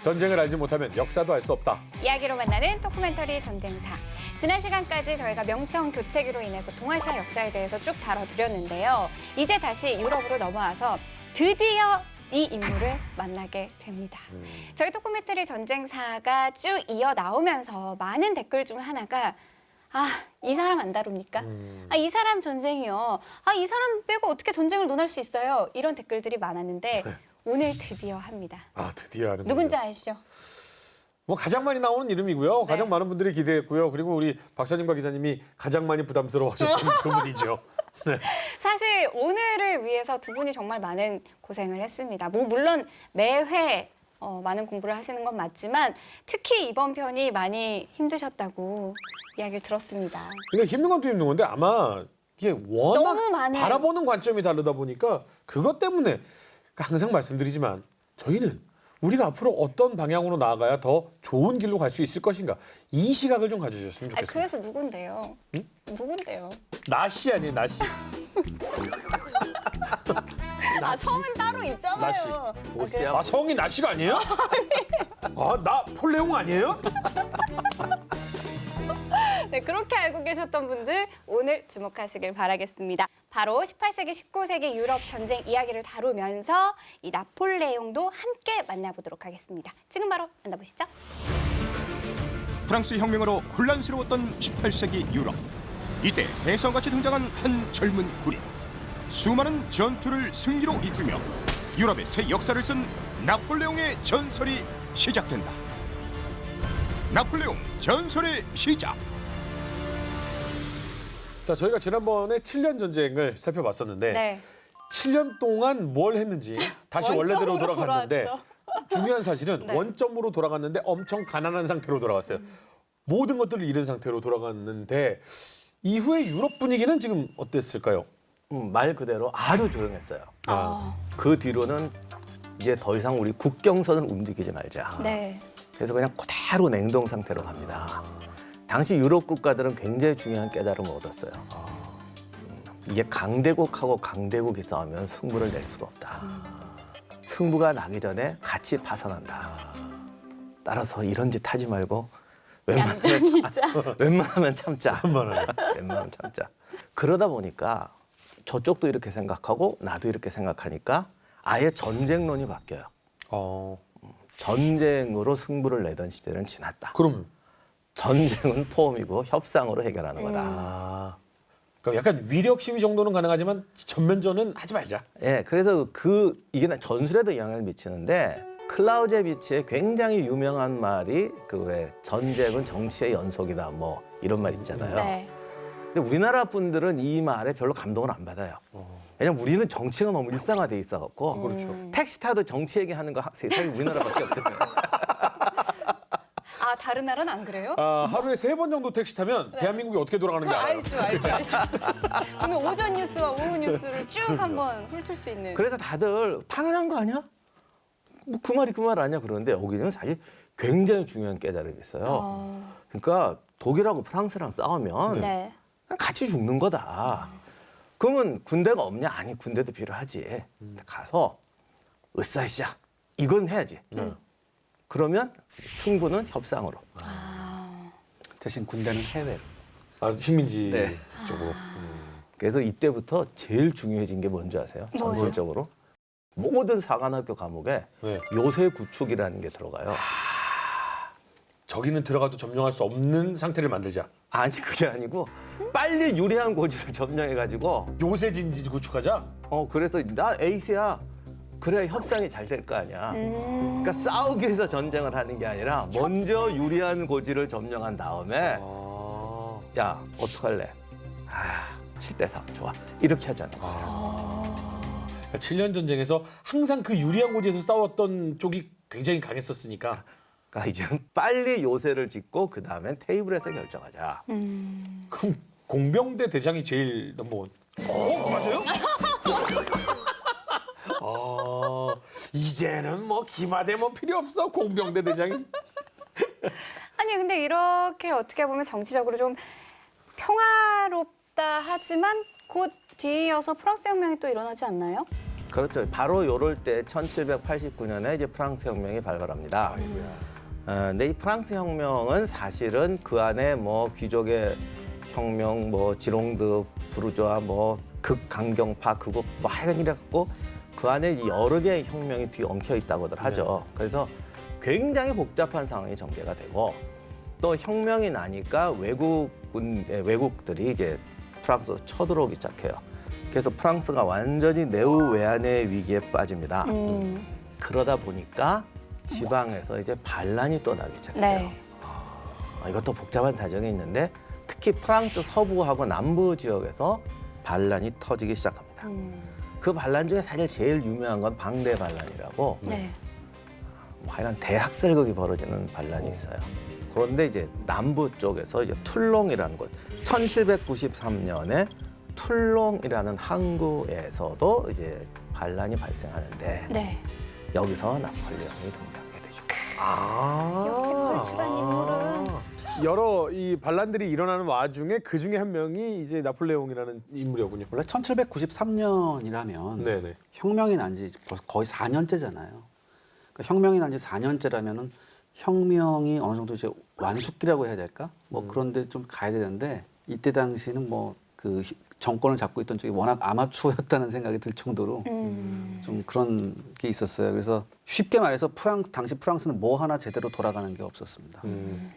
전쟁을 알지 못하면 역사도 알 수 없다. 이야기로 만나는 토크멘터리 전쟁사. 지난 시간까지 저희가 명청 교체기로 인해서 동아시아 역사에 대해서 쭉 다뤄드렸는데요. 이제 다시 유럽으로 넘어와서 드디어 이 인물을 만나게 됩니다. 저희 토크멘터리 전쟁사가 쭉 이어 나오면서 많은 댓글 중 하나가 이 사람 안 다룹니까? 이 사람 전쟁이요. 이 사람 빼고 어떻게 전쟁을 논할 수 있어요? 이런 댓글들이 많았는데 오늘 드디어 합니다. 드디어 하는 누군지 아시죠? 뭐 가장 많이 나오는 이름이고요. 네. 가장 많은 분들이 기대했고요. 그리고 우리 박사님과 기자님이 가장 많이 부담스러워하셨던 그분이죠. 네. 사실 오늘을 위해서 두 분이 정말 많은 고생을 했습니다. 뭐 물론 매회 많은 공부를 하시는 건 맞지만 특히 이번 편이 많이 힘드셨다고 이야기를 들었습니다. 근데 힘든 건 또 힘든 건데 아마 이게 워낙 너무 많은 바라보는 관점이 다르다 보니까 그것 때문에 항상 말씀드리지만 저희는 우리가 앞으로 어떤 방향으로 나아가야 더 좋은 길로 갈 수 있을 것인가 이 시각을 좀 가져주셨으면 좋겠습니다. 그래서 누군데요? 응? 누군데요? 나씨 아니에요, 나씨. 성은 따로 있잖아요. 나씨. 보스야. 성이 나씨가 아니에요? 나 폴레옹 아니에요? 네, 그렇게 알고 계셨던 분들 오늘 주목하시길 바라겠습니다. 바로 18세기, 19세기 유럽 전쟁 이야기를 다루면서 이 나폴레옹도 함께 만나보도록 하겠습니다. 지금 바로 만나보시죠. 프랑스 혁명으로 혼란스러웠던 18세기 유럽. 이때 대성같이 등장한 한 젊은 군인. 수많은 전투를 승리로 이끌며 유럽의 새 역사를 쓴 나폴레옹의 전설이 시작된다. 나폴레옹 전설의 시작. 자, 저희가 지난번에 7년 전쟁을 살펴봤었는데 네. 7년 동안 뭘 했는지 다시 원래대로 원점으로 돌아갔는데 돌아왔죠. 중요한 사실은 네. 원점으로 돌아갔는데 엄청 가난한 상태로 돌아갔어요. 모든 것들을 잃은 상태로 돌아갔는데 이후에 유럽 분위기는 지금 어땠을까요? 말 그대로 아주 조용했어요. 아, 그 뒤로는 이제 더 이상 우리 국경선을 움직이지 말자. 네. 그래서 그냥 그대로 냉동 상태로 갑니다. 당시 유럽 국가들은 굉장히 중요한 깨달음을 얻었어요. 이게 강대국하고 강대국이 싸우면 승부를 낼 수가 없다. 승부가 나기 전에 같이 파산한다. 따라서 이런 짓 하지 말고 얌전히 있자. 웬만하면 참자. 웬만하면. 웬만하면 참자. 그러다 보니까 저쪽도 이렇게 생각하고 나도 이렇게 생각하니까 아예 전쟁론이 바뀌어요. 전쟁으로 승부를 내던 시대는 지났다. 그럼 전쟁은 포럼이고 협상으로 해결하는 거다. 그러니까 약간 위력 시위 정도는 가능하지만 전면전은 하지 말자. 예, 그래서 이게 전술에도 영향을 미치는데 클라우제비치의 굉장히 유명한 말이 그 왜 전쟁은 정치의 연속이다 뭐 이런 말 있잖아요. 네. 근데 우리나라 분들은 이 말에 별로 감동을 안 받아요. 왜냐면 우리는 정치가 너무 일상화돼 있어갖고 그렇죠. 택시 타도 정치 얘기하는 거 세상에 우리나라밖에 없거든요. 다른 나라는 안 그래요? 하루에 3번 정도 택시 타면 대한민국이 어떻게 돌아가는지 알아요. 알죠. 오늘 오전 뉴스와 오후 뉴스를 쭉 한번 훑을 수 있는. 그래서 다들 당연한 거 아니야? 뭐 그 말이 그 말 아니야? 그러는데 여기는 사실 굉장히 중요한 깨달음이 있어요. 그러니까 독일하고 프랑스랑 싸우면 네. 그냥 같이 죽는 거다. 그러면 군대가 없냐? 아니, 군대도 필요하지. 가서 으쌰으쌰 이건 해야지. 그러면 승부는 협상으로. 대신 군대는 해외로. 식민지 네. 쪽으로. 그래서 이때부터 제일 중요해진 게 뭔지 아세요? 뭐예요? 전술적으로. 모든 사관학교 과목에 네. 요새 구축이라는 게 들어가요. 저기는 들어가도 점령할 수 없는 상태를 만들자. 아니, 그게 아니고 빨리 유리한 고지를 점령해가지고 요새 진지 구축하자. 그래서 나 에이스야. 그래야 협상이 잘 될 거 아니야. 그러니까 싸우기 위해서 전쟁을 하는 게 아니라 먼저 유리한 고지를 점령한 다음에 야, 어떡할래? 7대4 좋아. 이렇게 하잖아. 7년 전쟁에서 항상 그 유리한 고지에서 싸웠던 쪽이 굉장히 강했었으니까. 그러니까 이제 빨리 요새를 짓고 그 다음엔 테이블에서 결정하자. 그럼 공병대 대장이 제일 넘버원. 그거 맞아요? 이제는 뭐 기마대 뭐 필요 없어 공병대 대장이. 아니 근데 이렇게 어떻게 보면 정치적으로 좀 평화롭다 하지만 곧 뒤이어서 프랑스 혁명이 또 일어나지 않나요? 그렇죠. 바로 요럴 때 1789년에 이제 프랑스 혁명이 발발합니다. 근데 이 프랑스 혁명은 사실은 그 안에 뭐 귀족의 혁명, 뭐 지롱드, 부르주아, 뭐 극강경파, 그거 뭐 하여간 이래갖고 그 안에 여러 개의 혁명이 뒤 엉켜 있다고들 하죠. 그래서 굉장히 복잡한 상황이 전개가 되고 또 혁명이 나니까 외국들이 이제 프랑스로 쳐들어오기 시작해요. 그래서 프랑스가 완전히 내후외환의 위기에 빠집니다. 그러다 보니까 지방에서 이제 반란이 또 나기 시작해요. 네. 이것도 복잡한 사정이 있는데 특히 프랑스 서부하고 남부 지역에서 반란이 터지기 시작합니다. 그 반란 중에 사실 제일 유명한 건 방대 반란이라고 네. 뭐 하여간 대학살극이 벌어지는 반란이 있어요. 그런데 이제 남부 쪽에서 이제 툴롱이라는 곳, 1793년에 툴롱이라는 항구에서도 이제 반란이 발생하는데 네. 여기서 나폴레옹이 등장하게 되죠. 역시 걸출한 인물은. 여러 이 반란들이 일어나는 와중에 그 중에 한 명이 이제 나폴레옹이라는 인물이었군요. 원래 1793년이라면 네네. 혁명이 난 지 거의 4년째잖아요. 그러니까 혁명이 난 지 4년째라면은 혁명이 어느 정도 이제 완숙기라고 해야 될까? 뭐 그런데 좀 가야 되는데 이때 당시는 뭐 그 정권을 잡고 있던 쪽이 워낙 아마추어였다는 생각이 들 정도로 좀 그런 게 있었어요. 그래서 쉽게 말해서 당시 프랑스는 뭐 하나 제대로 돌아가는 게 없었습니다.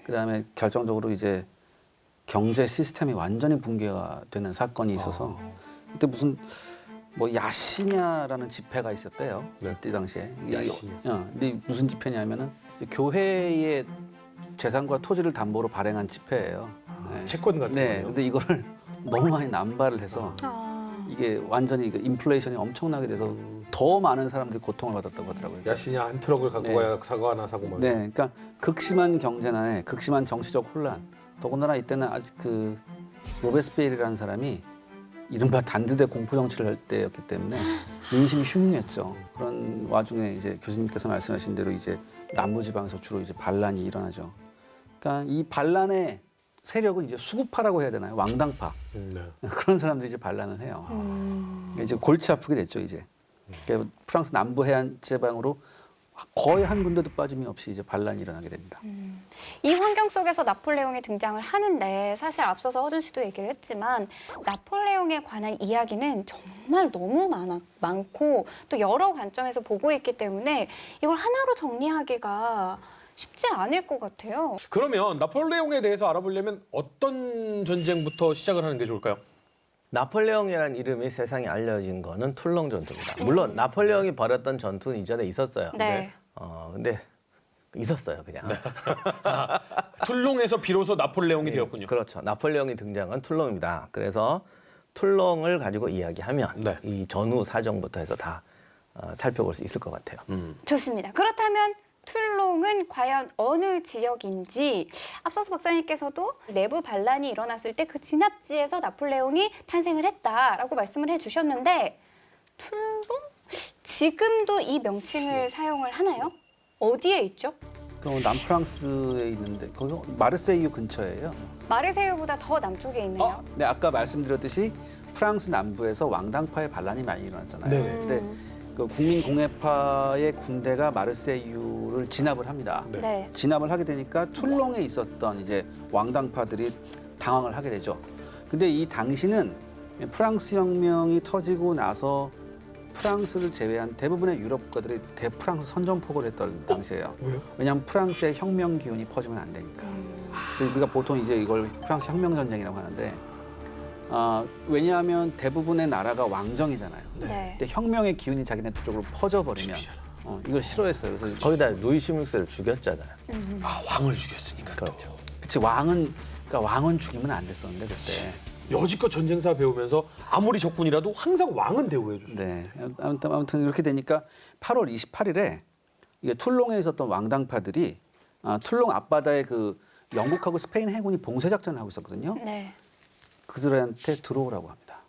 그다음에 결정적으로 이제 경제 시스템이 완전히 붕괴가 되는 사건이 있어서 그때 무슨 뭐 야시냐라는 집회가 있었대요. 네. 이때 당시에. 야시냐. 근데 무슨 집회냐면은 이제 교회의 재산과 토지를 담보로 발행한 집회예요. 네. 채권 같은 네. 거예요. 근데 이거를 너무 많이 남발을 해서 이게 완전히 인플레이션이 엄청나게 돼서 더 많은 사람들이 고통을 받았다고 하더라고요. 야시냐 한 트럭을 갖고 네. 가야 사과 하나 사고 막. 네, 그러니까 극심한 경제난에 극심한 정치적 혼란. 더군다나 이때는 아직 그 로베스피에르라는 사람이 이른바 단두대 공포 정치를 할 때였기 때문에 민심이 흉흉했죠. 그런 와중에 이제 교수님께서 말씀하신 대로 이제 남부지방에서 주로 이제 반란이 일어나죠. 그러니까 이 반란의 세력은 이제 수구파라고 해야 되나요? 왕당파. 네. 그런 사람들이 이제 반란을 해요. 이제 골치 아프게 됐죠, 이제. 그러니까 프랑스 남부 해안 지방으로 거의 한 군데도 빠짐이 없이 이제 반란이 일어나게 됩니다. 이 환경 속에서 나폴레옹이 등장을 하는데 사실 앞서서 허준 씨도 얘기를 했지만 나폴레옹에 관한 이야기는 정말 너무 많고 또 여러 관점에서 보고 있기 때문에 이걸 하나로 정리하기가 쉽지 않을 것 같아요. 그러면 나폴레옹에 대해서 알아보려면 어떤 전쟁부터 시작을 하는 게 좋을까요? 나폴레옹이라는 이름이 세상에 알려진 거는 툴롱 전투입니다. 물론 나폴레옹이 벌였던 전투는 이전에 있었어요. 네. 근데 있었어요, 그냥. 툴롱에서 비로소 나폴레옹이 되었군요. 그렇죠. 나폴레옹이 등장한 툴롱입니다. 그래서 툴롱을 가지고 이야기하면 네. 이 전후 사정부터 해서 다 살펴볼 수 있을 것 같아요. 좋습니다. 그렇다면 툴롱은 과연 어느 지역인지 앞서서 박사님께서도 내부 반란이 일어났을 때 그 진압지에서 나폴레옹이 탄생을 했다라고 말씀을 해주셨는데 툴롱? 지금도 이 명칭을 사용을 하나요? 어디에 있죠? 그럼 남프랑스에 있는데 거기 마르세유 근처예요. 마르세유보다 더 남쪽에 있네요. 네, 아까 말씀드렸듯이 프랑스 남부에서 왕당파의 반란이 많이 일어났잖아요. 네. 근데 그 국민공예파의 군대가 마르세유를 진압을 합니다. 네. 네. 진압을 하게 되니까 툴롱에 있었던 이제 왕당파들이 당황을 하게 되죠. 근데 이 당시는 프랑스 혁명이 터지고 나서 프랑스를 제외한 대부분의 유럽 국가들이 대프랑스 선전포고를 했던 당시예요. 왜요? 왜냐하면 프랑스의 혁명 기운이 퍼지면 안 되니까. 그래서 우리가 보통 이제 이걸 프랑스 혁명 전쟁이라고 하는데 왜냐하면 대부분의 나라가 왕정이잖아요. 네. 근데 혁명의 기운이 자기네 쪽으로 퍼져버리면 이걸 싫어했어요. 그래서 거기다 루이 16세를 죽였잖아요. 아 왕을 죽였으니까. 그렇죠. 그치 왕은 죽이면 안 됐었는데 그때. 여지껏 전쟁사 배우면서 아무리 적군이라도 항상 왕은 대우해 줬어요. 네. 아무튼 이렇게 되니까 8월 28일에 이게 툴롱에 있었던 왕당파들이 툴롱 앞바다에 그 영국하고 스페인 해군이 봉쇄 작전을 하고 있었거든요. 네. 그들한테 들어오라고 합니다.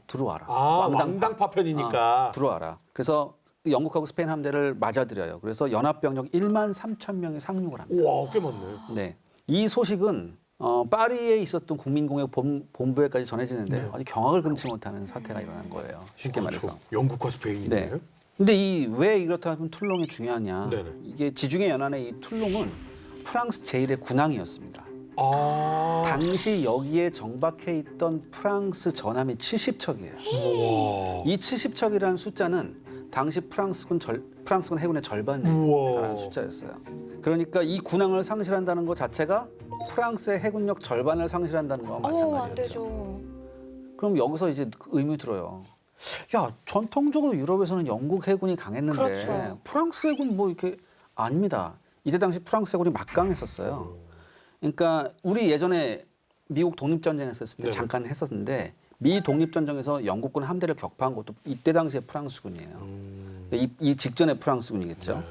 들어와라. 아 왕당파 편이니까. 들어와라. 그래서 영국하고 스페인 함대를 맞아들여요. 그래서 연합병력 1만 3천 명이 상륙을 합니다. 우와 꽤 많네. 네. 이 소식은 파리에 있었던 국민공회 본부에까지 전해지는데 네. 아니 경악을 금치 못하는 사태가 일어난 거예요. 쉽게 그렇죠. 말해서. 영국과 스페인인데. 네. 근데 이 왜 이렇다면 툴롱이 중요하냐? 네네. 이게 지중해 연안의 이 툴롱은 프랑스 제1의 군항이었습니다. 아. 당시 여기에 정박해 있던 프랑스 전함이 70척이에요. 우와. 이 70척이라는 숫자는 당시 프랑스군 해군의 절반에 우와. 달하는 숫자였어요. 그러니까 이 군항을 상실한다는 것 자체가 프랑스의 해군력 절반을 상실한다는 거와 안 마찬가지였죠. 되죠. 그럼 여기서 이제 의문이 들어요. 야, 전통적으로 유럽에서는 영국 해군이 강했는데 그렇죠. 프랑스 해군 뭐 이렇게 아닙니다. 이때 당시 프랑스 해군이 막강했었어요. 그러니까 우리 예전에 미국 독립전쟁 했었을 때 네. 잠깐 했었는데 미 독립전쟁에서 영국군 함대를 격파한 것도 이때 당시에 프랑스군이에요. 이 직전의 프랑스군이겠죠.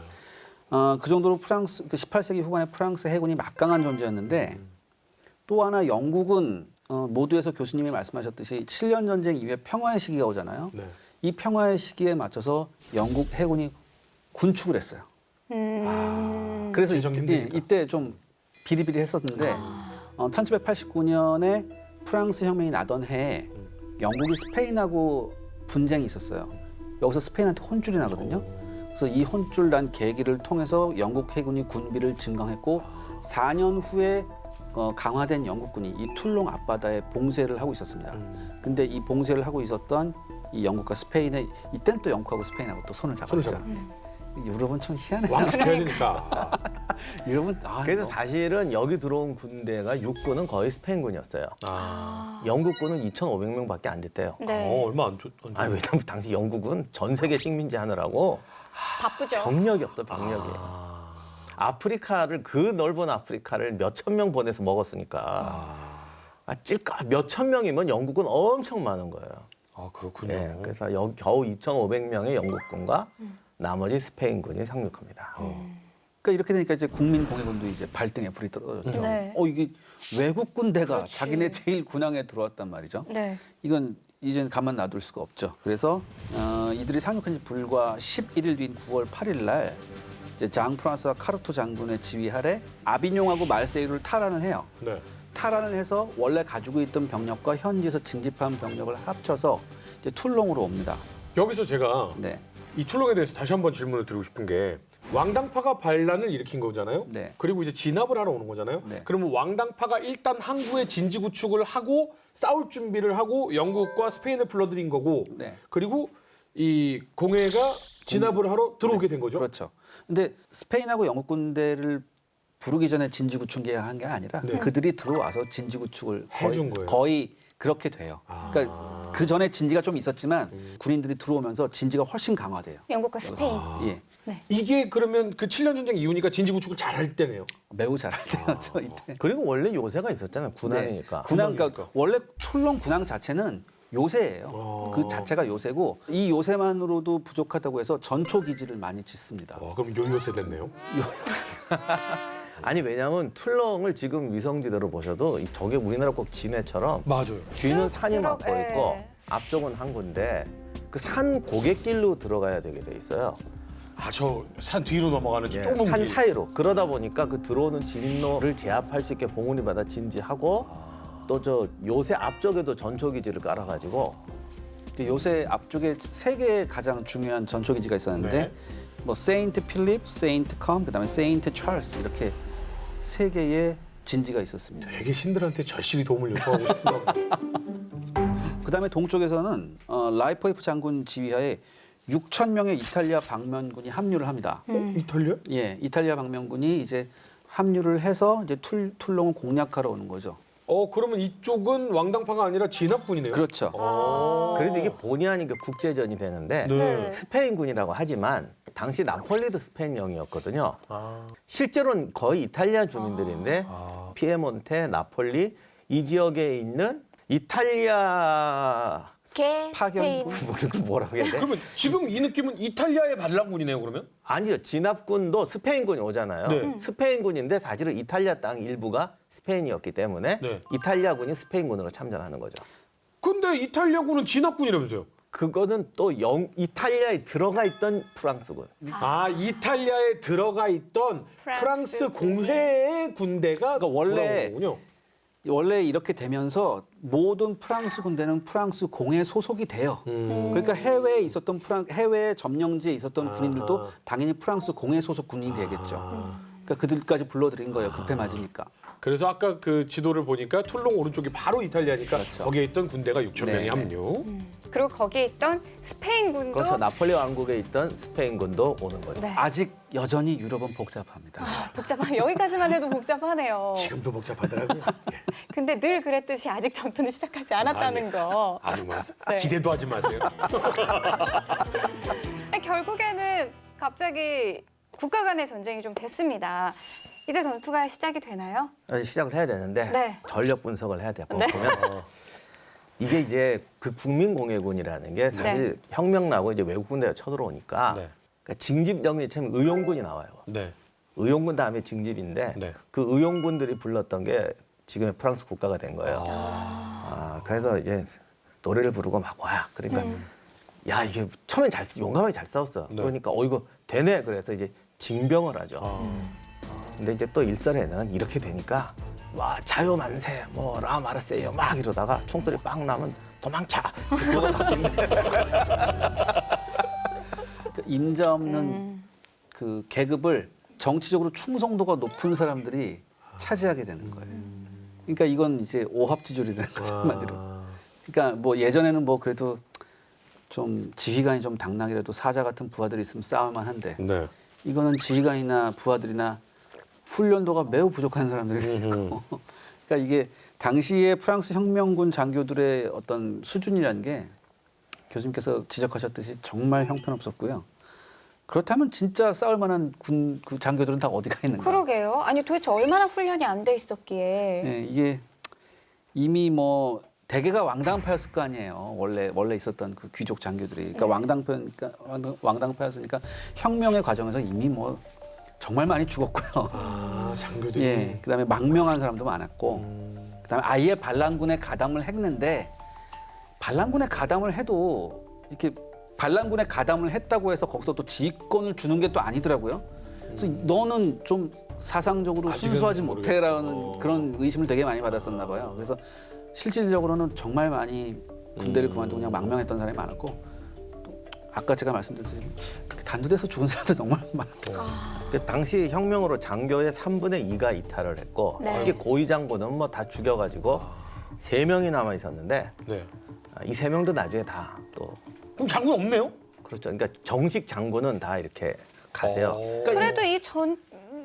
그 정도로 프랑스 그 18세기 후반에 프랑스 해군이 막강한 존재였는데 또 하나 영국은 모두에서 교수님이 말씀하셨듯이 7년 전쟁 이후에 평화의 시기가 오잖아요. 네. 이 평화의 시기에 맞춰서 영국 해군이 군축을 했어요. 그래서 재정힘드니까. 이때 좀 비리비리했었는데 1789년에 프랑스 혁명이 나던 해에 영국이 스페인하고 분쟁이 있었어요. 여기서 스페인한테 혼쭐이 나거든요. 그래서 이 혼쭐 난 계기를 통해서 영국 해군이 군비를 증강했고 4년 후에 강화된 영국군이 이 툴롱 앞바다에 봉쇄를 하고 있었습니다. 근데 이 봉쇄를 하고 있었던 이 영국과 스페인의 이때는 또 영국하고 스페인하고 또 손을 잡았죠. 유럽은 참 희한해요. 왕시켜야 되니까. 유럽은 그래서 사실은 여기 들어온 군대가 육군은 거의 스페인군이었어요. 영국군은 2,500명밖에 안 됐대요. 네. 얼마 안 아니 왜냐면 당시 영국은 전 세계 식민지 하느라고 바쁘죠. 병력이 없어 병력이. 아프리카를 그 넓은 아프리카를 몇천 명 보내서 먹었으니까 찔까 몇천 명이면 영국은 엄청 많은 거예요. 아, 그렇군요. 예, 그래서 겨우 2,500명의 영국군과 나머지 스페인군이 상륙합니다. 그러니까 이렇게 되니까 이제 국민공회군도 이제 발등에 불이 떨어졌죠. 네. 이게 외국 군대가 그렇지. 자기네 제일 군항에 들어왔단 말이죠. 네. 이건 이제는 가만 놔둘 수가 없죠. 그래서 이들이 상륙한 지 불과 11일 뒤인 9월 8일 날 이제 장 프랑스와 카르토 장군의 지휘 아래 아비뇽하고 말세유를 탈환을 해요. 네. 탈환을 해서 원래 가지고 있던 병력과 현지에서 징집한 병력을 합쳐서 이제 툴롱으로 옵니다. 여기서 제가 네. 이 툴롱에 대해서 다시 한번 질문을 드리고 싶은 게 왕당파가 반란을 일으킨 거잖아요. 네. 그리고 이제 진압을 하러 오는 거잖아요. 네. 그러면 왕당파가 일단 항구에 진지 구축을 하고 싸울 준비를 하고 영국과 스페인을 불러들인 거고 네. 그리고 이 공회가 진압을 하러 들어오게 된 거죠. 그렇죠. 근데 스페인하고 영국 군대를 부르기 전에 진지 구축을 한 게 아니라 네. 그들이 들어와서 진지 구축을 해준 거예요. 거의 그렇게 돼요. 그러니까 그 전에 진지가 좀 있었지만 군인들이 들어오면서 진지가 훨씬 강화돼요. 영국과 스페인. 예, 이게 그러면 그 7년 전쟁 이후니까 진지 구축을 잘 할 때네요. 매우 잘할 때였죠 이때. 그리고 원래 요새가 있었잖아요. 군항이니까. 군항 그러니까 원래 툴롱 군항 자체는 요새예요. 그 자체가 요새고 이 요새만으로도 부족하다고 해서 전초 기지를 많이 짓습니다. 와, 그럼 요요새 됐네요. 아니 왜냐하면 툴롱을 지금 위성지대로 보셔도 저게 우리나라 꼭 진해처럼 맞아요. 뒤는 산이 막 그렇- 예. 보이고 앞쪽은 항구인데 그 산 고갯길로 들어가야 되게 돼 있어요. 아, 저 산 뒤로 넘어가는 예, 좁은 산 길. 사이로. 그러다 보니까 그 들어오는 진로를 제압할 수 있게 봉우리 바다 진지하고 또 저 요새 앞쪽에도 전초기지를 깔아가지고 요새 앞쪽에 세 개의 가장 중요한 전초 기지가 있었는데 네. 뭐 세인트 필립, 세인트 컴, 그다음에 세인트 찰스 이렇게 세 개의 진지가 있었습니다. 되게 신들한테 절실히 도움을 요청하고 싶은가 보다. 그다음에 동쪽에서는 라이포이프 장군 지휘하에 6천 명의 이탈리아 방면군이 합류를 합니다. 이탈리아? 예, 이탈리아 방면군이 이제 합류를 해서 이제 툴롱을 공략하러 오는 거죠. 그러면 이쪽은 왕당파가 아니라 진압군이네요. 그렇죠. 그래도 이게 본의 아니게 국제전이 되는데 네. 스페인군이라고 하지만 당시 나폴리도 스페인령이었거든요. 아. 실제로는 거의 이탈리아 주민들인데 피에몬테, 나폴리 이 지역에 있는 이탈리아 개 파견 스페인. 뭐라고 해야 돼? 그러면 지금 이 느낌은 이탈리아의 반란군이네요, 그러면? 아니요. 진압군도 스페인군이 오잖아요. 네. 스페인군인데 사실은 이탈리아 땅 일부가 스페인이었기 때문에 네. 이탈리아군이 스페인군으로 참전하는 거죠. 근데 이탈리아군은 진압군이라면서요? 그거는 또 이탈리아에 들어가 있던 프랑스군. 아, 이탈리아에 들어가 있던 프랑스 프랑스 공회의 군대가 그러니까 원래 돌아오는군요. 원래 이렇게 되면서 모든 프랑스 군대는 프랑스 공에 소속이 돼요. 그러니까 해외에 있었던 해외 점령지에 있었던 군인들도 당연히 프랑스 공에 소속 군인이 되겠죠. 그러니까 그들까지 불러들인 거예요. 급해 맞으니까. 그래서 아까 그 지도를 보니까 툴롱 오른쪽이 바로 이탈리아니까 그렇죠. 거기에 있던 군대가 6천 명이 네. 합류. 그리고 거기에 있던 스페인 군도 그래서 나폴레옹 왕국에 있던 스페인 군도 오는 거죠. 네. 아직 여전히 유럽은 복잡합니다. 복잡한 여기까지만 해도 복잡하네요. 지금도 복잡하더라고요. 예. 근데 늘 그랬듯이 아직 전투는 시작하지 않았다는 거. 아직 마세요. 네. 기대도 하지 마세요. 결국에는 갑자기 국가 간의 전쟁이 좀 됐습니다. 이제 전투가 시작이 되나요? 아직 시작을 해야 되는데 네. 전력 분석을 해야 돼요. 네. 보면 이게 이제 그 국민공예군이라는 게 사실 혁명 나고 이제 외국 군대가 쳐들어오니까 네. 그러니까 징집령이 참 의용군이 나와요. 네. 의용군 다음에 징집인데 네. 그 의용군들이 불렀던 게 지금의 프랑스 국가가 된 거예요. 그래서 이제 노래를 부르고 막 와야 그러니까 야 이게 처음엔 용감하게 잘 싸웠어. 네. 그러니까 이거 되네. 그래서 이제 징병을 하죠. 근데 이제 또 일설에는 이렇게 되니까 와 자유 만세 뭐 라 마르세요 막 이러다가 총소리 빵 나면 도망쳐. 그거가 바뀐대. 그 임자 없는 그 계급을 정치적으로 충성도가 높은 사람들이 차지하게 되는 거예요. 그러니까 이건 이제 오합지졸이 되는 거죠, 한마디로. 그러니까 뭐 예전에는 뭐 그래도 좀 지휘관이 좀 당당이라도 사자 같은 부하들이 있으면 싸울만 한데 네. 이거는 지휘관이나 부하들이나 훈련도가 매우 부족한 사람들이 있고 그러니까 이게 당시에 프랑스 혁명군 장교들의 어떤 수준이라는 게 교수님께서 지적하셨듯이 정말 형편없었고요. 그렇다면 진짜 싸울 만한 그 장교들은 다 어디 가 있는가? 그러게요. 아니 도대체 얼마나 훈련이 안 돼 있었기에. 네, 이게 이미 뭐 대개가 왕당파였을 거 아니에요. 원래 있었던 그 귀족 장교들이. 그러니까 왕당파였으니까 혁명의 과정에서 이미 뭐 정말 많이 죽었고요. 장교들이. 예, 그다음에 망명한 사람도 많았고, 그다음에 아예 반란군에 가담을 했는데 반란군에 가담을 해도 이렇게 반란군에 가담을 했다고 해서 거기서 또 지휘권을 주는 게 또 아니더라고요. 그래서 너는 좀 사상적으로 아직은 순수하지 모르겠어. 못해라는 그런 의심을 되게 많이 받았었나 봐요. 그래서 실질적으로는 정말 많이 군대를 그만두고 그냥 망명했던 사람이 많았고, 또 아까 제가 말씀드렸듯이 단두대에서 죽은 사람도 정말 많았고. 그 당시 혁명으로 장교의 3분의 2가 이탈을 했고 네. 특히 고위 장군은 뭐 다 죽여가지고 3명이 남아 있었는데 네. 이 3명도 나중에 다 또 그럼 장군 없네요? 그렇죠. 그러니까 정식 장군은 다 이렇게 가세요. 그래도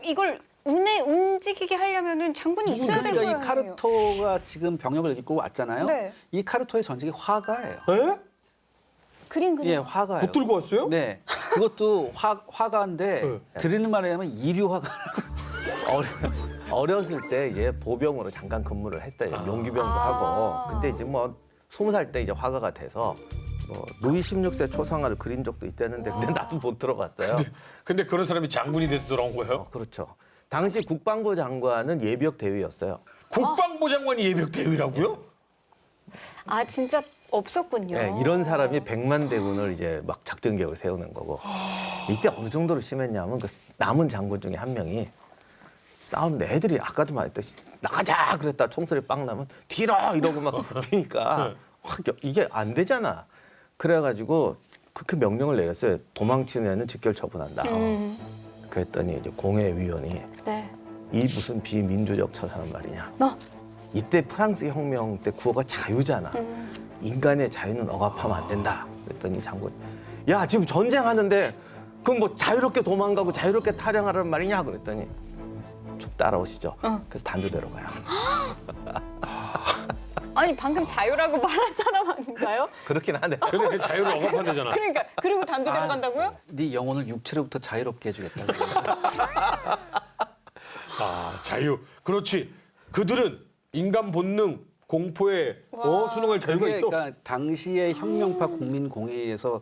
이걸 움직이게 하려면은 장군이 있어야 될 그러니까 거예요. 이 카르토가 지금 병력을 이끌고 왔잖아요. 네. 이 카르토의 전직이 화가예요. 에? 그림 그림. 예, 화가예요. 못 들고 왔어요? 네, 그것도 화가인데 네. 드리는 말에 의하면 이류 화가. 어렸을 때 이제 보병으로 잠깐 근무를 했대요. 용기병도 아. 하고. 근데 이제 뭐 20살 때 이제 화가가 돼서 뭐 루이 16세 초상화를 그린 적도 있다는데 근데 나도 못 들어봤어요. 근데 그런 사람이 장군이 돼서 돌아온 거예요? 그렇죠. 당시 국방부 장관은 예비역 대위였어요. 국방부 장관이 예비역 대위라고요? 아 진짜 없었군요. 네, 이런 사람이 100만 대군을 이제 막 작전 계획을 세우는 거고. 이때 어느 정도로 심했냐면 그 남은 장군 중에 한 명이 싸우는데 애들이 아까도 말했듯이 나가자 그랬다 총소리 빵 나면 뒤로 이러고 막 뛰니까 확 이게 안 되잖아. 그래가지고 그 명령을 내렸어요. 도망치는 애는 직결 처분한다. 그랬더니 이제 공회위원이 네. 이 무슨 비민주적 처사는 말이냐. 이때 프랑스 혁명 때 구호가 자유잖아. 인간의 자유는 억압하면 안 된다. 그랬더니 장군, 야 지금 전쟁하는데 그럼 뭐 자유롭게 도망가고 자유롭게 탈영하라는 말이냐? 그랬더니 쭉 따라오시죠. 그래서 단두대로 가요. 아니 방금 자유라고 말한 사람 아닌가요? 그렇긴 하네. 근데 그 자유를 억압한대잖아. 그러니까 그리고 단두대로 간다고요? 네 영혼을 육체로부터 자유롭게 해주겠다. 자유. 그렇지. 그들은 인간 본능, 공포에 순응할 자유가 그게 있어. 그러니까 당시의 혁명파 국민공회에서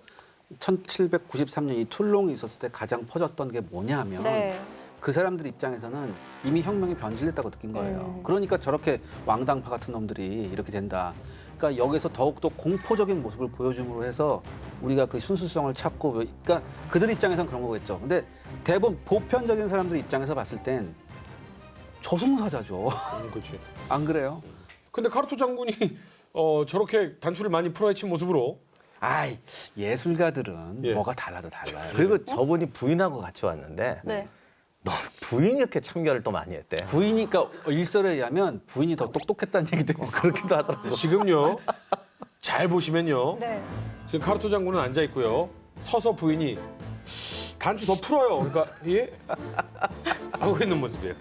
1793년 이 툴롱이 있었을 때 가장 퍼졌던 게 뭐냐 하면 네. 그 사람들 입장에서는 이미 혁명이 변질됐다고 느낀 거예요. 그러니까 저렇게 왕당파 같은 놈들이 이렇게 된다. 그러니까 여기서 더욱더 공포적인 모습을 보여줌으로 해서 우리가 그 순수성을 찾고, 그러니까 그들 입장에서는 그런 거겠죠. 근데 대부분 보편적인 사람들 입장에서 봤을 땐 저승사자죠. 그렇지. 안 그래요? 근데 카르토 장군이 저렇게 단추를 많이 풀어헤친 모습으로 아이, 예술가들은 예. 뭐가 달라도 달라요. 그리고 저분이 부인하고 같이 왔는데 네. 너 부인이 이렇게 참견을 또 많이 했대. 부인이니까 일설에 의하면 부인이 더 똑똑했다는 얘기도 있어. 그렇기도 하더라고. 지금요 잘 보시면요 네. 지금 카르토 장군은 앉아 있고요 서서 부인이 단추 더 풀어요. 그러니까 예 하고 있는 모습이에요.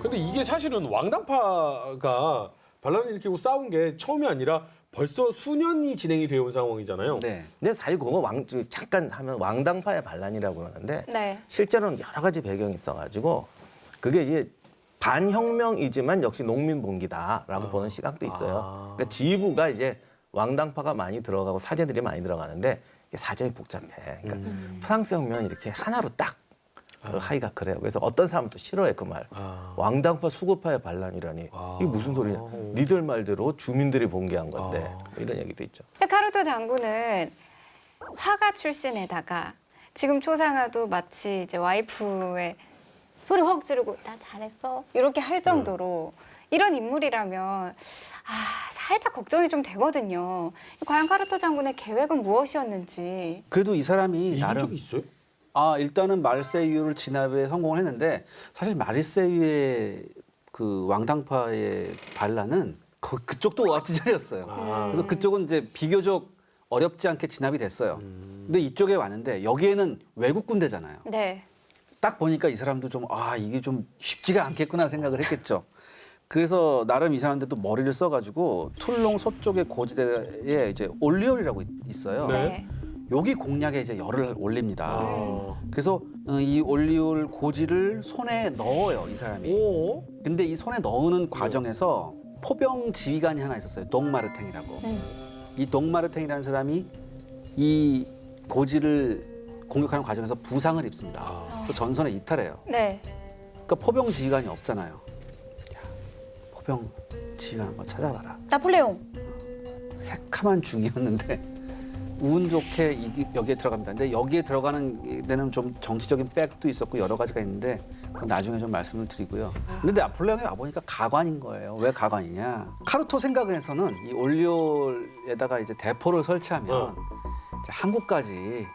근데 이게 사실은 왕당파가 반란을 일으키고 싸운 게 처음이 아니라 벌써 수년이 진행이 되어 온 상황이잖아요. 네. 근데 사실 그거 잠깐 하면 왕당파의 반란이라고 그러는데 네. 실제로는 여러 가지 배경이 있어가지고 그게 이제 반혁명이지만 역시 농민봉기다라고 보는 시각도 있어요. 그러니까 지휘부가 이제 왕당파가 많이 들어가고 사제들이 많이 들어가는데 이게 사정이 복잡해. 그러니까 프랑스 혁명은 이렇게 하나로 딱 하기가 그래요. 그래서 어떤 사람은 또 싫어해 그 말. 왕당파 수구파의 반란이라니 이게 무슨 소리냐. 니들 말대로 주민들이 봉기한 건데 뭐 이런 얘기도 있죠. 카르토 장군은 화가 출신에다가 지금 초상화도 마치 이제 와이프의 소리 확 지르고 나 잘했어 이렇게 할 정도로 이런 인물이라면 살짝 걱정이 좀 되거든요. 과연 카르토 장군의 계획은 무엇이었는지. 그래도 이 사람이 이긴 나름 적이 있어요? 일단은 마르세유를 진압에 성공을 했는데 사실 마르세유의 그 왕당파의 반란은 그쪽도 오합지졸이었어요. 그래서 그쪽은 이제 비교적 어렵지 않게 진압이 됐어요. 근데 이쪽에 왔는데 여기에는 외국 군대잖아요. 네. 딱 보니까 이 사람도 좀 이게 좀 쉽지가 않겠구나 생각을 했겠죠. 그래서 나름 이 사람들도 머리를 써가지고 툴롱 서쪽의 고지대에 이제 올리올이라고 있어요. 네. 네. 여기 공략에 이제 열을 올립니다. 그래서 이 올리올 고지를 손에 넣어요, 이 사람이. 오. 근데 이 손에 넣는 과정에서 포병 지휘관이 하나 있었어요. 동마르탱이라고. 이 동마르탱이라는 사람이 이 고지를 공격하는 과정에서 부상을 입습니다. 그래서 전선에 이탈해요. 네. 그러니까 포병 지휘관이 없잖아요. 야, 포병 지휘관 한번 찾아봐라. 나폴레옹. 새카만 중이었는데 운 좋게 여기에 들어갑니다. 근데 여기에 들어가는 데는 좀 정치적인 백도 있었고 여러 가지가 있는데 그건 나중에 좀 말씀을 드리고요. 근데 나폴레옹이 와보니까 가관인 거예요. 왜 가관이냐? 카르토 생각에서는 이 올리올에다가 이제 대포를 설치하면 이제 한국까지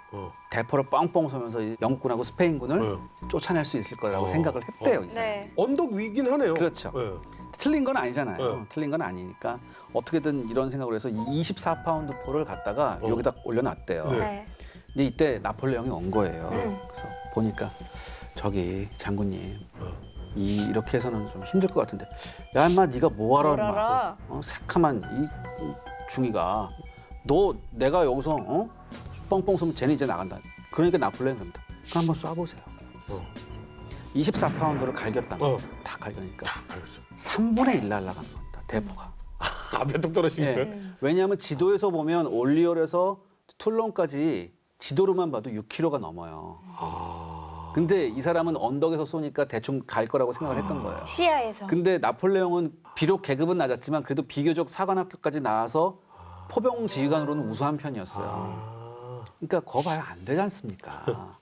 대포를 뻥뻥 쏘면서 이 영국군하고 스페인군을 쫓아낼 수 있을 거라고 생각을 했대요. 이 사람. 네. 언덕 위긴 하네요. 그렇죠. 네. 틀린 건 아니잖아요. 네. 틀린 건 아니니까 어떻게든 이런 생각을 해서 24파운드 포를 갖다가 여기다 올려놨대요. 네. 네. 근데 이때 나폴레옹이 온 거예요. 그래서 보니까 저기 장군님 이렇게 해서는 좀 힘들 것 같은데 야 인마 네가 뭐하러 뭘 알아? 새카만 이 중이가 너 내가 여기서 뻥뻥 쏘면 쟤는 이제 나간다. 그러니까 나폴레옹이 그럽니다. 그럼 한번 쏴보세요. 24파운드를 갈겼다면 다 갈겨니까 알겠어. 3분의 1 날아가는 겁니다. 대포가. 앞에 뚝 떨어지니까. 예. 왜냐하면 지도에서 보면 올리올에서 툴론까지 지도로만 봐도 6km가 넘어요. 근데 이 사람은 언덕에서 쏘니까 대충 갈 거라고 생각을 했던 거예요. 시야에서. 근데 나폴레옹은 비록 계급은 낮았지만 그래도 비교적 사관학교까지 나와서 포병 지휘관으로는 우수한 편이었어요. 그러니까 거 봐야 안 되지 않습니까?